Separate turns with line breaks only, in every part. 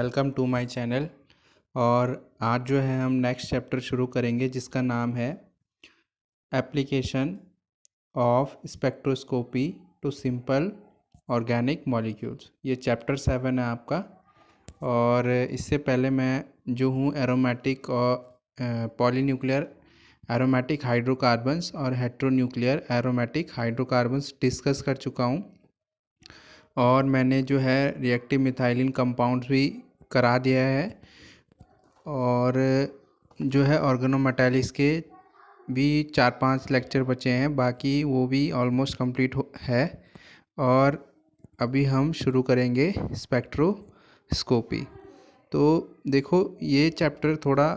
Welcome to my channel. और आज जो है हम नेक्स्ट चैप्टर शुरू करेंगे जिसका नाम है application of spectroscopy to simple organic molecules. ये चैप्टर 7 है आपका। और इससे पहले मैं जो हूँ एरोमेटिक और पॉलीन्यूक्लियर एरोमेटिक हाइड्रोकार्बन्स और हेट्रोन्यूक्लियर एरोमेटिक हाइड्रोकार्बन्स डिस्कस कर चुका हूँ। और मैंने जो है रिएक्टिव मिथाइलिन कंपाउंड्स भी करा दिया है। और जो है ऑर्गेनोमेटालिक्स के भी 4-5 लेक्चर बचे हैं, बाकी वो भी ऑलमोस्ट कंप्लीट है। और अभी हम शुरू करेंगे स्पेक्ट्रोस्कोपी। तो देखो ये चैप्टर थोड़ा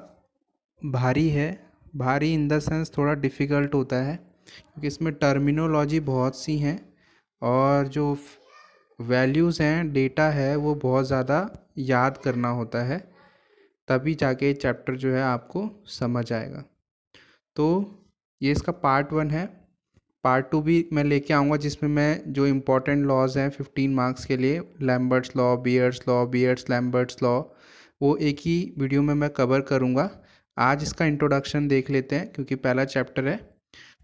भारी है, भारी इन द सेंस थोड़ा डिफ़िकल्ट होता है क्योंकि इसमें टर्मिनोलॉजी बहुत सी हैं और जो वैल्यूज़ हैं, डेटा है, वो बहुत ज़्यादा याद करना होता है, तभी जाके चैप्टर जो है आपको समझ आएगा। तो ये इसका पार्ट 1 है। पार्ट 2 भी मैं लेके आऊँगा जिसमें मैं जो इम्पोर्टेंट लॉज हैं 15 मार्क्स के लिए, Lambert's law, Beer's Lambert's law, वो एक ही वीडियो में मैं कवर करूँगा। आज इसका इंट्रोडक्शन देख लेते हैं क्योंकि पहला चैप्टर है।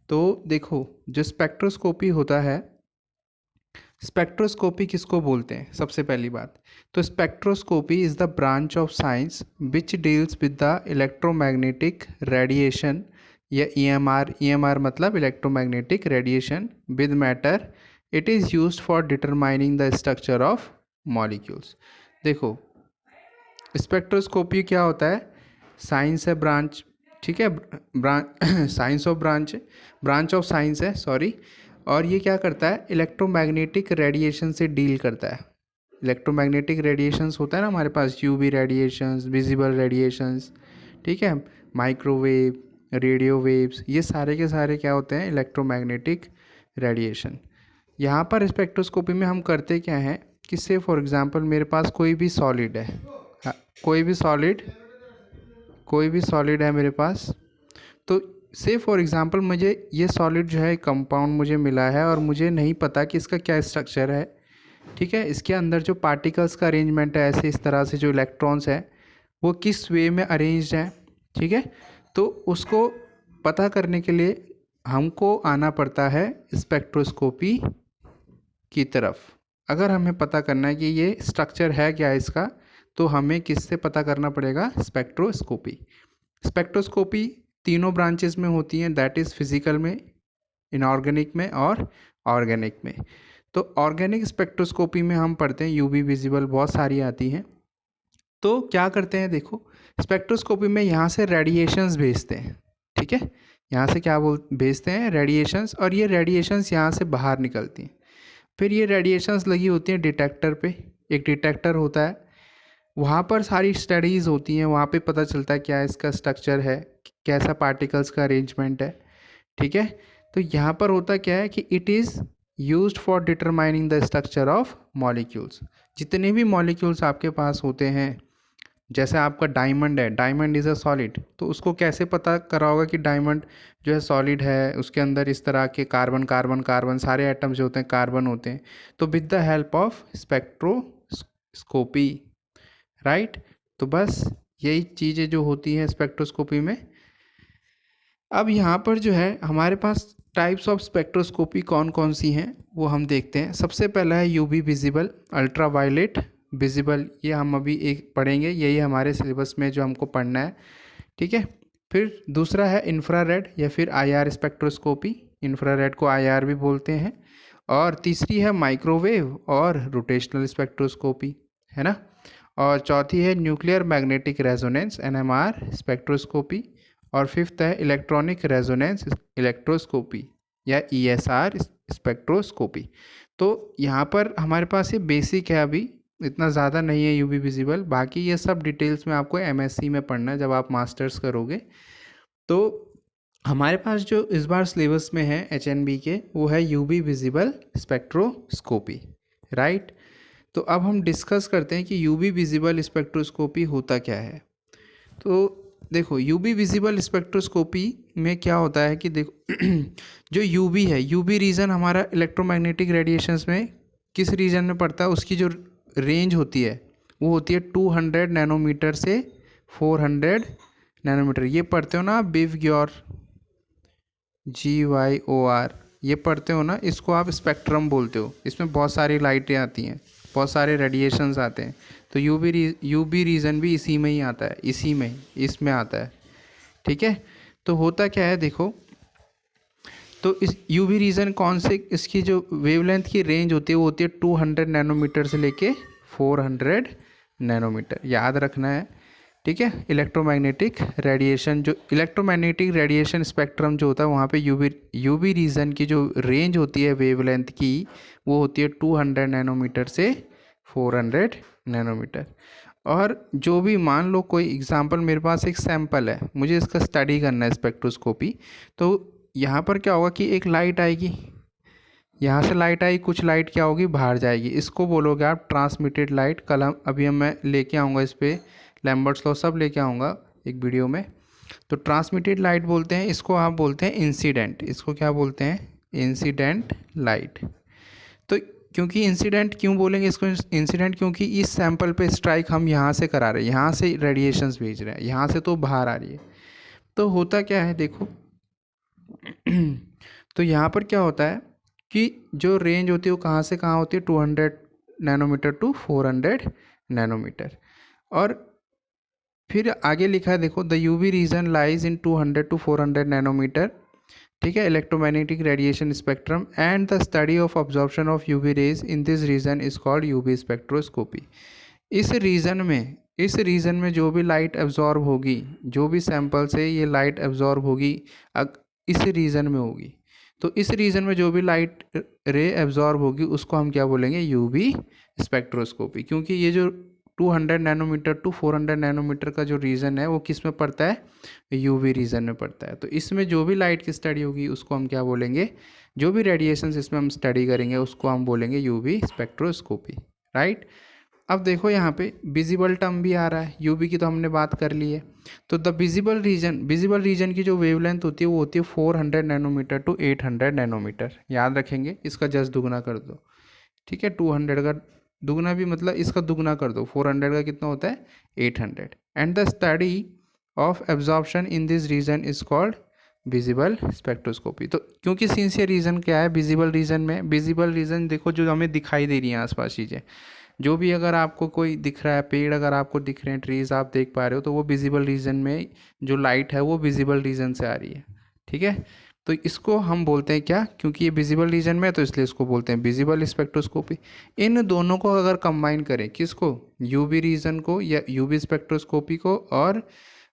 तो देखो, जो स्पेक्ट्रोस्कोपी होता है, स्पेक्ट्रोस्कोपी किसको बोलते हैं? सबसे पहली बात तो spectroscopy is the branch of science which deals with the electromagnetic radiation या ईएमआर मतलब electromagnetic radiation with matter. It is used for determining the structure of molecules. देखो, स्पेक्ट्रोस्कोपी क्या होता है? साइंस है, ब्रांच, ठीक है, science of branch of science है, सॉरी। और ये क्या करता है? इलेक्ट्रोमैग्नेटिक रेडिएशन से डील करता है। इलेक्ट्रोमैग्नेटिक रेडिएशंस होता है ना हमारे पास, यूवी रेडिएशंस, विजिबल रेडिएशंस, ठीक है, माइक्रोवेव, रेडियो वेव्स, ये सारे के सारे क्या होते हैं? Electromagnetic radiation. यहाँ पर स्पेक्ट्रोस्कोपी में हम करते क्या हैं कि से फॉर एग्जांपल मेरे पास कोई भी सॉलिड है, कोई भी सॉलिड है मेरे पास। तो से फॉर एग्जांपल मुझे ये सॉलिड जो है कंपाउंड मुझे मिला है और मुझे नहीं पता कि इसका क्या स्ट्रक्चर है, ठीक है, इसके अंदर जो पार्टिकल्स का अरेंजमेंट है, ऐसे इस तरह से जो इलेक्ट्रॉन्स हैं वो किस वे में अरेंज्ड है, ठीक है। तो उसको पता करने के लिए हमको आना पड़ता है स्पेक्ट्रोस्कोपी की तरफ। अगर हमें पता करना है कि ये स्ट्रक्चर है क्या इसका, तो हमें किससे पता करना पड़ेगा? स्पेक्ट्रोस्कोपी। स्पेक्ट्रोस्कोपी तीनों ब्रांचेस में होती हैं, दैट इज़ फिजिकल में, इनऑर्गेनिक में और ऑर्गेनिक में। तो ऑर्गेनिक स्पेक्ट्रोस्कोपी में हम पढ़ते हैं यूवी विजिबल, बहुत सारी आती हैं। तो क्या करते हैं, देखो, स्पेक्ट्रोस्कोपी में यहाँ से रेडिएशंस भेजते हैं, ठीक है, यहाँ से क्या भेजते हैं? रेडिएशंस। और ये रेडिएशंस यहाँ से बाहर निकलती हैं। फिर ये रेडिएशंस लगी होती हैं डिटेक्टर पे, एक डिटेक्टर होता है, वहाँ पर सारी स्टडीज़ होती हैं, वहाँ पे पता चलता है क्या इसका स्ट्रक्चर है, कैसा पार्टिकल्स का अरेंजमेंट है, ठीक है। तो यहाँ पर होता क्या है कि it is used for determining the structure of molecules. जितने भी मॉलिक्यूल्स आपके पास होते हैं, जैसे आपका डायमंड है, डायमंड इज़ अ सॉलिड, तो उसको कैसे पता करा होगा कि डायमंड जो है सॉलिड है? उसके अंदर इस तरह के कार्बन कार्बन कार्बन सारे एटम्स जो होते हैं कार्बन होते हैं। तो with the help of spectroscopy, right. तो बस यही चीज़ें जो होती हैं स्पेक्ट्रोस्कोपी में। अब यहाँ पर जो है हमारे पास टाइप्स ऑफ स्पेक्ट्रोस्कोपी कौन कौन सी हैं वो हम देखते हैं। सबसे पहला है UV visible, ultra violet visible, ये हम अभी एक पढ़ेंगे, यही हमारे सिलेबस में जो हमको पढ़ना है, ठीक है। फिर दूसरा है इंफ्रारेड या फिर आईआर स्पेक्ट्रोस्कोपी, इंफ्रारेड को आईआर भी बोलते हैं। और तीसरी है माइक्रोवेव और रोटेशनल स्पेक्ट्रोस्कोपी, है ना। और चौथी है nuclear magnetic resonance NMR spectroscopy. और फिफ्थ है इलेक्ट्रॉनिक रेजोनेंस इलेक्ट्रोस्कोपी या ईएसआर स्पेक्ट्रोस्कोपी। तो यहाँ पर हमारे पास ये बेसिक है, अभी इतना ज़्यादा नहीं है यूवी विजिबल, बाकी ये सब डिटेल्स में आपको एमएससी में पढ़ना है जब आप मास्टर्स करोगे। तो हमारे पास जो इस बार सिलेबस में है एचएनबी के, वो है यूवी विजिबल स्पेक्ट्रोस्कोपी, राइट। तो अब हम डिस्कस करते हैं कि यूवी विजिबल स्पेक्ट्रोस्कोपी होता क्या है। तो देखो, यूवी विजिबल स्पेक्ट्रोस्कोपी में क्या होता है कि देखो जो यूवी है, यूवी रीजन हमारा इलेक्ट्रोमैग्नेटिक रेडिएशंस में किस रीजन में पड़ता है, उसकी जो रेंज होती है वो होती है 200 नैनोमीटर से 400 नैनोमीटर। ये पढ़ते हो ना आप BGYOR, GYOR, ये पढ़ते हो ना, इसको आप स्पेक्ट्रम बोलते हो। इसमें बहुत सारी लाइटें आती हैं, बहुत सारे रेडिएशंस आते हैं। तो यूवी रीजन भी इसी में ही आता है, इसमें आता है। ठीक है, तो होता क्या है देखो, तो इस यूवी रीजन कौन से, इसकी जो वेवलेंथ की रेंज होती है वो होती है 200 नैनोमीटर से लेके 400 नैनोमीटर, याद रखना है। ठीक है, इलेक्ट्रोमैग्नेटिक रेडिएशन, जो इलेक्ट्रोमैग्नेटिक रेडिएशन स्पेक्ट्रम जो होता है वहाँ पे यूवी रीजन की जो रेंज होती है वेवलेंथ की, वो होती है 200 नैनोमीटर से 400 नैनोमीटर। और जो भी मान लो कोई एग्जांपल, मेरे पास एक सैंपल है, मुझे इसका स्टडी करना है स्पेक्ट्रोस्कोपी, तो यहाँ पर क्या होगा कि एक लाइट आएगी, यहाँ से लाइट आई, कुछ लाइट क्या होगी बाहर जाएगी, इसको बोलोगे आप ट्रांसमिटेड लाइट। कल अभी मैं लेके आऊँगा इस पर लैम्बर्ट्स लॉ सब लेके आऊँगा एक वीडियो में। तो ट्रांसमिटेड लाइट बोलते हैं इसको, आप बोलते हैं इंसिडेंट, इसको क्या बोलते हैं, इंसिडेंट लाइट। तो क्योंकि इंसिडेंट क्यों बोलेंगे इसको इंसिडेंट, क्योंकि इस सैंपल पे स्ट्राइक हम यहाँ से करा रहे हैं, यहाँ से रेडिएशंस भेज रहे हैं, यहाँ से तो बाहर आ रही है। तो होता क्या है देखो तो यहाँ पर क्या होता है कि जो रेंज होती है वो कहाँ से कहाँ होती है, 200 नैनोमीटर टू 400 नैनोमीटर। और फिर आगे लिखा है देखो, the UV region lies in 200 to 400 nanometre. ठीक है, electromagnetic radiation spectrum and the study of absorption of UV rays in this region is called UV spectroscopy. इस रीजन में जो भी लाइट एब्जॉर्ब होगी, जो भी सैंपल से ये लाइट एब्जॉर्ब होगी, इस रीजन में होगी, तो इस रीजन में जो भी लाइट रे एब्जॉर्ब होगी उसको हम क्या बोलेंगे, यूवी स्पेक्ट्रोस्कोपी। क्योंकि ये जो 200 नैनोमीटर टू 400 नैनोमीटर का जो रीजन है वो किस में पड़ता है, यूवी रीजन में पड़ता है। तो इसमें जो भी लाइट की स्टडी होगी उसको हम क्या बोलेंगे, जो भी रेडिएशंस इसमें हम स्टडी करेंगे उसको हम बोलेंगे यूवी स्पेक्ट्रोस्कोपी। राइट, अब देखो यहाँ पे विजिबल टर्म भी आ रहा है, यूवी की तो हमने बात कर ली है। तो द विजिबल रीजन की जो वेवलेंथ होती है वो होती है 400 नैनोमीटर टू 800 नैनोमीटर। याद रखेंगे, इसका जस्ट दुगना कर दो। ठीक है, 200 का दुगना भी मतलब इसका दुगना कर दो, 400 का कितना होता है, 800। And the study of absorption in this region is called visible spectroscopy. तो क्योंकि सिंसियर रीजन क्या है विजिबल रीजन में, विजिबल रीजन देखो जो हमें दिखाई दे रही हैं आसपास चीज़ें, जो भी अगर आपको कोई दिख रहा है, पेड़ अगर आपको दिख रहे हैं, ट्रीज आप देख पा रहे हो, तो वो विजिबल रीजन में जो लाइट है वो विजिबल रीजन से आ रही है। ठीक है, तो इसको हम बोलते हैं क्या, क्योंकि ये विजिबल रीजन में है तो इसलिए इसको बोलते हैं विजिबल स्पेक्ट्रोस्कोपी। इन दोनों को अगर कंबाइन करें, किसको, यूवी रीजन को या यूवी स्पेक्ट्रोस्कोपी को और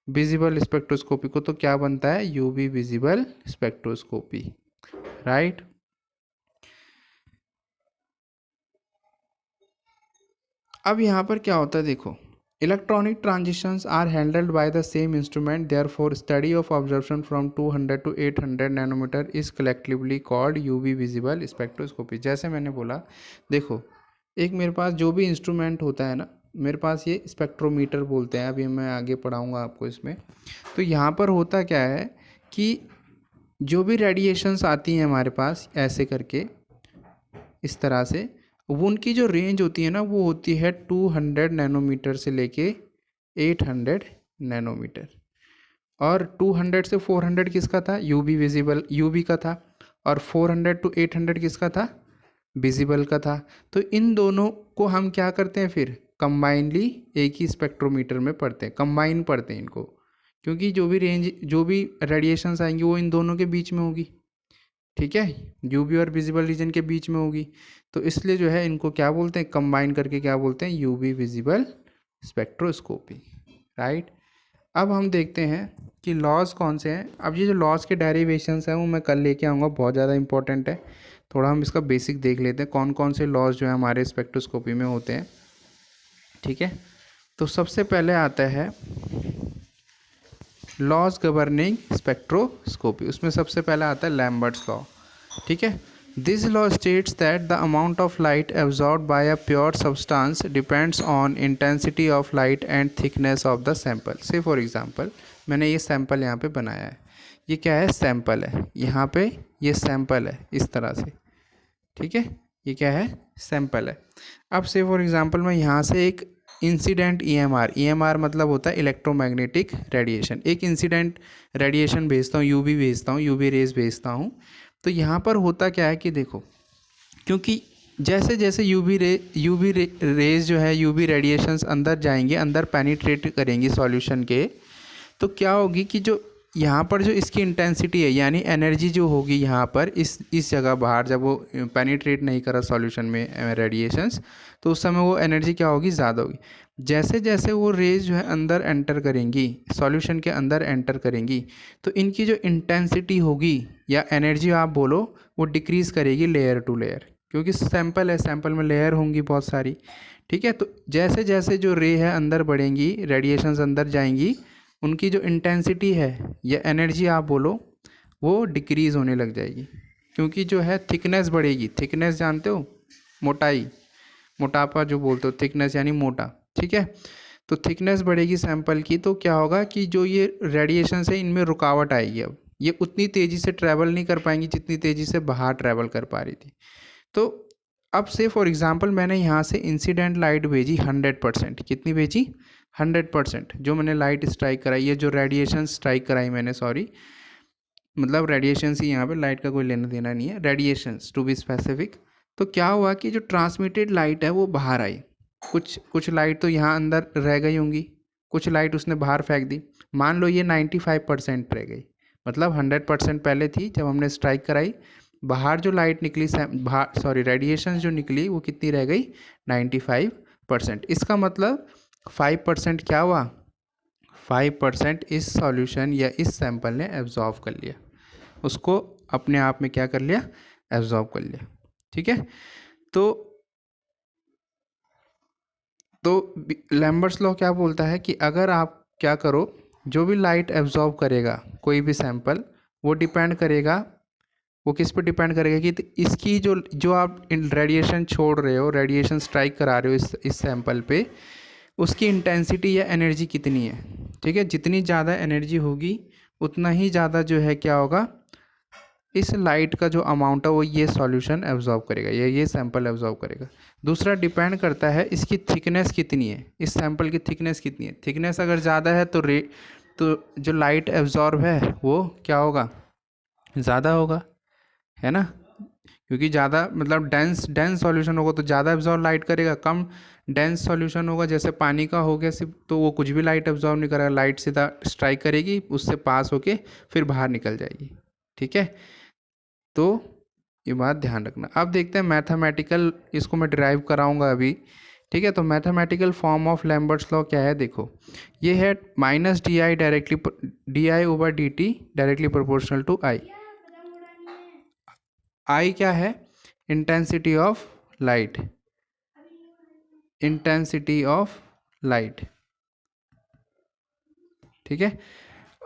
विजिबल स्पेक्ट्रोस्कोपी को, तो क्या बनता है, यूवी विजिबल स्पेक्ट्रोस्कोपी। राइट, अब यहाँ पर क्या होता है देखो, electronic transitions are handled by the same instrument, therefore study of absorption from 200 to 800 nanometre is collectively called UV visible spectroscopy. जैसे मैंने बोला देखो, एक मेरे पास जो भी इंस्ट्रूमेंट होता है ना, मेरे पास ये स्पेक्ट्रोमीटर बोलते हैं, अभी मैं आगे पढ़ाऊँगा आपको इसमें। तो यहाँ पर होता क्या है कि जो भी रेडिएशंस आती हैं हमारे पास ऐसे करके इस तरह से, वो उनकी जो रेंज होती है ना वो होती है 200 नैनोमीटर से लेके 800 नैनोमीटर। और 200 से 400 किसका था, यूवी का था। और 400 टू 800 किसका था, विजिबल का था। तो इन दोनों को हम क्या करते हैं फिर कंबाइनली एक ही स्पेक्ट्रोमीटर में पढ़ते हैं, कंबाइन पढ़ते हैं इनको, क्योंकि जो भी रेंज, जो भी रेडिएशंस आएंगी वो इन दोनों के बीच में होगी। ठीक है, यूवी और विजिबल रीजन के बीच में होगी, तो इसलिए जो है इनको क्या बोलते हैं, कंबाइन करके क्या बोलते हैं, यूवी विजिबल स्पेक्ट्रोस्कोपी। राइट, अब हम देखते हैं कि लॉज कौन से हैं। अब ये जो लॉज के डेरिवेशंस हैं वो मैं कल लेके आऊँगा, बहुत ज़्यादा इंपॉर्टेंट है। थोड़ा हम इसका बेसिक देख लेते हैं कौन कौन से लॉज जो है हमारे स्पेक्ट्रोस्कोपी में होते हैं। ठीक है, तो सबसे पहले आता है लॉज गवर्निंग स्पेक्ट्रोस्कोपी, उसमें सबसे पहला आता है लैम्बर्ट्स लॉ। ठीक है, this law states that the amount of light absorbed bye a pure substance depends on intensity of light and thickness of the sample. से फॉर एग्जांपल मैंने ये सैंपल यहाँ पे बनाया है, ये क्या है, सैंपल है, यहाँ पे ये सैंपल है इस तरह से। ठीक है, ये क्या है, सैंपल है। अब से फॉर एग्जांपल मैं यहाँ से एक इंसिडेंट ईएमआर, ईएमआर मतलब होता है इलेक्ट्रोमैग्नेटिक रेडिएशन। एक इंसिडेंट रेडिएशन भेजता हूँ, यूवी भेजता हूँ, यूवी रेज भेजता हूँ। तो यहाँ पर होता क्या है कि देखो, क्योंकि जैसे जैसे यूवी रेज जो है, यूवी रेडिएशंस अंदर जाएंगे, अंदर पेनिट्रेट करेंगी सॉल्यूशन के, तो क्या होगी कि जो यहाँ पर जो इसकी इंटेंसिटी है, यानी एनर्जी जो होगी यहाँ पर इस जगह बाहर, जब वो पेनिट्रेट नहीं करा सॉल्यूशन में रेडिएशंस, तो उस समय वो एनर्जी क्या होगी, ज़्यादा होगी। जैसे जैसे वो रेज जो है अंदर एंटर करेंगी, सॉल्यूशन के अंदर एंटर करेंगी, तो इनकी जो इंटेंसिटी होगी या एनर्जी आप बोलो, वो डिक्रीज़ करेगी लेयर टू लेयर, क्योंकि सैंपल है, सैंपल में लेयर होंगी बहुत सारी। ठीक है, तो जैसे जैसे जो रे है अंदर बढ़ेंगी, रेडिएशंस अंदर जाएंगी, उनकी जो इंटेंसिटी है या एनर्जी आप बोलो, वो डिक्रीज़ होने लग जाएगी, क्योंकि जो है थिकनेस बढ़ेगी। थिकनेस जानते हो, मोटाई, मोटापा जो बोलते हो, थिकनेस यानी मोटा। ठीक है, तो थिकनेस बढ़ेगी सैंपल की, तो क्या होगा कि जो ये रेडिएशन है इनमें रुकावट आएगी। अब ये उतनी तेज़ी से ट्रैवल नहीं कर पाएंगी जितनी तेज़ी से बाहर ट्रैवल कर पा रही थी। तो अब से फॉर एग्ज़ाम्पल मैंने यहाँ से इंसिडेंट लाइट भेजी 100%, कितनी भेजी, 100%। जो मैंने लाइट स्ट्राइक कराई, ये जो रेडिएशन स्ट्राइक कराई मैंने, सॉरी, मतलब रेडिएशंस ही, यहाँ पे लाइट का कोई लेना देना नहीं है, रेडिएशंस टू बी स्पेसिफिक। तो क्या हुआ कि जो ट्रांसमिटेड लाइट है वो बाहर आई। कुछ लाइट तो यहाँ अंदर रह गई होंगी, कुछ लाइट उसने बाहर फेंक दी। मान लो ये 95% रह गई, मतलब 100% पहले थी जब हमने स्ट्राइक कराई। बाहर जो लाइट निकली, बाहर सॉरी रेडिएशन जो निकली, वो कितनी रह गई, 95%। इसका मतलब 5% क्या हुआ, 5% इस सॉल्यूशन या इस सैंपल ने एब्जॉर्व कर लिया, उसको अपने आप में क्या कर लिया, एब्जॉर्व कर लिया। ठीक है, तो लैम्बर्ट्स लॉ क्या बोलता है कि अगर आप क्या करो, जो भी लाइट एब्जॉर्व करेगा कोई भी सैंपल, वो डिपेंड करेगा, वो किस पे डिपेंड करेगा कि इसकी जो जो आप रेडिएशन छोड़ रहे हो, रेडिएशन स्ट्राइक करा रहे हो इस सैंपल पे, उसकी इंटेंसिटी या एनर्जी कितनी है। ठीक है, जितनी ज़्यादा एनर्जी होगी उतना ही ज़्यादा जो है क्या होगा, इस लाइट का जो अमाउंट है वो ये सॉल्यूशन एब्जॉर्व करेगा, ये सैंपल एब्जॉर्व करेगा। दूसरा डिपेंड करता है इसकी थिकनेस कितनी है, इस सैंपल की थिकनेस कितनी है। थिकनेस अगर ज़्यादा है तो जो लाइट एब्जॉर्व है वो क्या होगा, ज़्यादा होगा, है ना, क्योंकि ज़्यादा मतलब डेंस सॉल्यूशन होगा तो ज़्यादा एब्जॉर्व लाइट करेगा। कम डेंस सॉल्यूशन होगा, जैसे पानी का हो गया सिर्फ, तो वो कुछ भी लाइट एब्जॉर्व नहीं करेगा, लाइट सीधा स्ट्राइक करेगी, उससे पास होके फिर बाहर निकल जाएगी। ठीक है, तो ये बात ध्यान रखना। अब देखते हैं मैथमेटिकल, इसको मैं डिराइव कराऊंगा अभी। ठीक है, तो mathematical form of Lambert's law क्या है, देखो ये है minus d I directly, d I over d t directly proportional to I. I क्या है, intensity of light, intensity of light. ठीक है,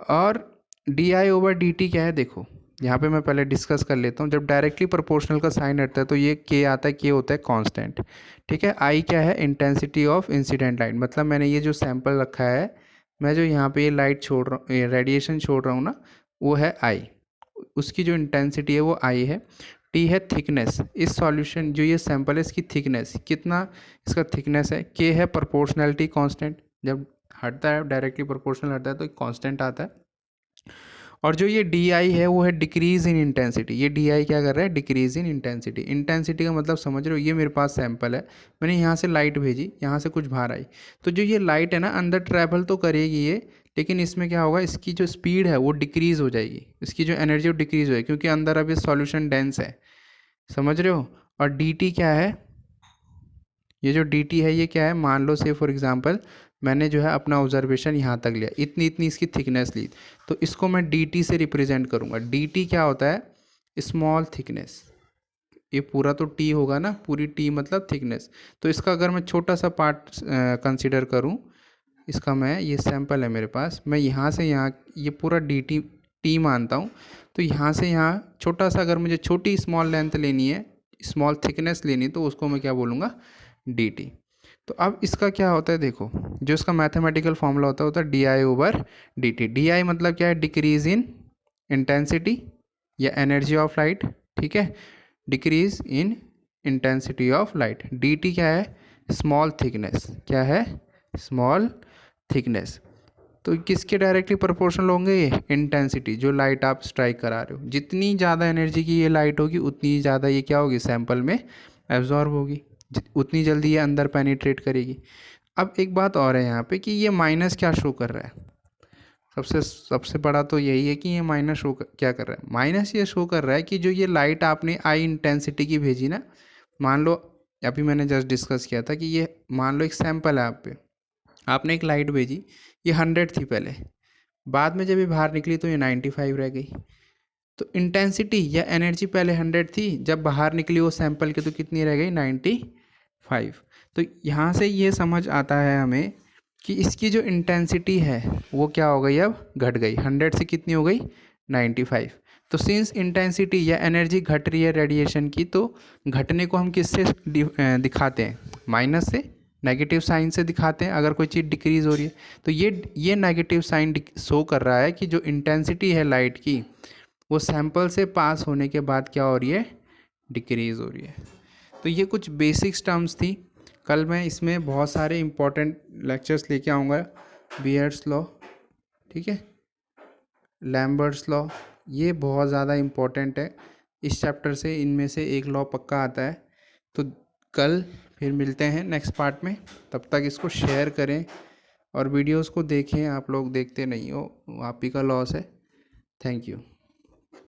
और d I over d t क्या है, देखो यहाँ पे मैं पहले डिस्कस कर लेता हूँ। जब डायरेक्टली प्रोपोर्शनल का साइन हटता है तो ये के आता है, के होता है कांस्टेंट। ठीक है, आई क्या है, इंटेंसिटी ऑफ इंसिडेंट लाइट, मतलब मैंने ये जो सैंपल रखा है, मैं जो यहाँ पे ये लाइट छोड़ रहा हूँ, रेडिएशन छोड़ रहा हूँ ना, वो है आई, उसकी जो इंटेंसिटी है वो आई है। टी है थिकनेस, इस सॉल्यूशन जो ये सैंपल है इसकी थिकनेस, कितना इसका थिकनेस है। के है प्रोपोर्शनलिटी कांस्टेंट, जब हटता है डायरेक्टली प्रोपोर्शनल हटता है तो एक कांस्टेंट आता है। और जो ये डी आई है वो है डिक्रीज इन इंटेंसिटी, ये डी आई क्या कर रहा है, डिक्रीज इन इंटेंसिटी। इंटेंसिटी का मतलब समझ रहे हो, ये मेरे पास सैंपल है, मैंने यहाँ से लाइट भेजी, यहाँ से कुछ बाहर आई, तो जो ये लाइट है ना अंदर ट्रैवल तो करेगी ये, लेकिन इसमें क्या होगा, इसकी जो स्पीड है वो डिक्रीज़ हो जाएगी, इसकी जो एनर्जी वो डिक्रीज़ हो जाएगी, क्योंकि अंदर अब ये सॉल्यूशन डेंस है, समझ रहे हो। और डी टी क्या है, ये जो डी टी है ये क्या है, मान लो से फॉर एग्जांपल मैंने जो है अपना ऑब्जर्वेशन यहाँ तक लिया, इतनी इतनी इसकी थिकनेस ली, तो इसको मैं डी टी से रिप्रेजेंट करूँगा। डी टी क्या होता है, स्मॉल थिकनेस, ये पूरा तो टी होगा ना, पूरी टी मतलब थिकनेस। तो इसका अगर मैं छोटा सा पार्ट कंसिडर करूँ, इसका मैं, ये सैंपल है मेरे पास, मैं यहाँ से यहाँ ये पूरा डी टी टी मानता हूँ, तो यहाँ से यहाँ छोटा सा, अगर मुझे छोटी स्मॉल लेंथ लेनी है, स्मॉल थिकनेस लेनी, तो उसको मैं क्या बोलूँगा, डी टी। तो अब इसका क्या होता है, देखो जो इसका मैथमेटिकल फॉर्मूला होता है D I over d T. D I मतलब क्या है, डिक्रीज इन इंटेंसिटी या एनर्जी ऑफ लाइट। ठीक है, decrease in intensity of light. D t क्या है, स्मॉल थिकनेस। क्या है? Small thickness. तो किसके डायरेक्टली प्रोपोर्शनल होंगे? ये इंटेंसिटी, जो लाइट आप स्ट्राइक करा रहे हो, जितनी ज़्यादा एनर्जी की ये लाइट होगी उतनी ज़्यादा ये क्या होगी? सैंपल में एब्जॉर्ब होगी, उतनी जल्दी ये अंदर पेनिट्रेट करेगी। अब एक बात और है यहाँ पे कि ये माइनस क्या शो कर रहा है? सबसे सबसे बड़ा तो यही है कि ये माइनस शो क्या कर रहा है? माइनस ये शो कर रहा है कि जो ये लाइट आपने आई इंटेंसिटी की भेजी ना, मान लो अभी मैंने जस्ट डिस्कस किया था कि ये मान लो एक सैंपल है आप पे, आपने एक लाइट भेजी, ये 100 थी पहले, बाद में जब ये बाहर निकली तो ये 95 रह गई। तो इंटेंसिटी या एनर्जी पहले 100 थी, जब बाहर निकली वो सैंपल के तो कितनी रह गई? 95। तो यहाँ से ये समझ आता है हमें कि इसकी जो इंटेंसिटी है वो क्या हो गई? अब घट गई, 100 से कितनी हो गई? 95। तो सिंस इंटेंसिटी या एनर्जी घट रही है रेडिएशन की, तो घटने को हम किससे दिखाते हैं? माइनस से, नेगेटिव साइन से दिखाते हैं अगर कोई चीज़ डिक्रीज़ हो रही है। तो ये नेगेटिव साइन शो कर रहा है कि जो इंटेंसिटी है लाइट की वो सैंपल से पास होने के बाद क्या हो रही है? डिक्रीज़ हो रही है। तो ये कुछ बेसिक्स टर्म्स थी। कल मैं इसमें बहुत सारे इंपॉर्टेंट लेक्चर्स लेके आऊँगा। बीयर्स लॉ, ठीक है, लैम्बर्ट्स लॉ, ये बहुत ज़्यादा इम्पोर्टेंट है। इस चैप्टर से इनमें से एक लॉ पक्का आता है। तो कल फिर मिलते हैं नेक्स्ट पार्ट में। तब तक इसको शेयर करें और वीडियोस को देखें। आप लोग देखते नहीं हो, आप ही का लॉस है। Thank you.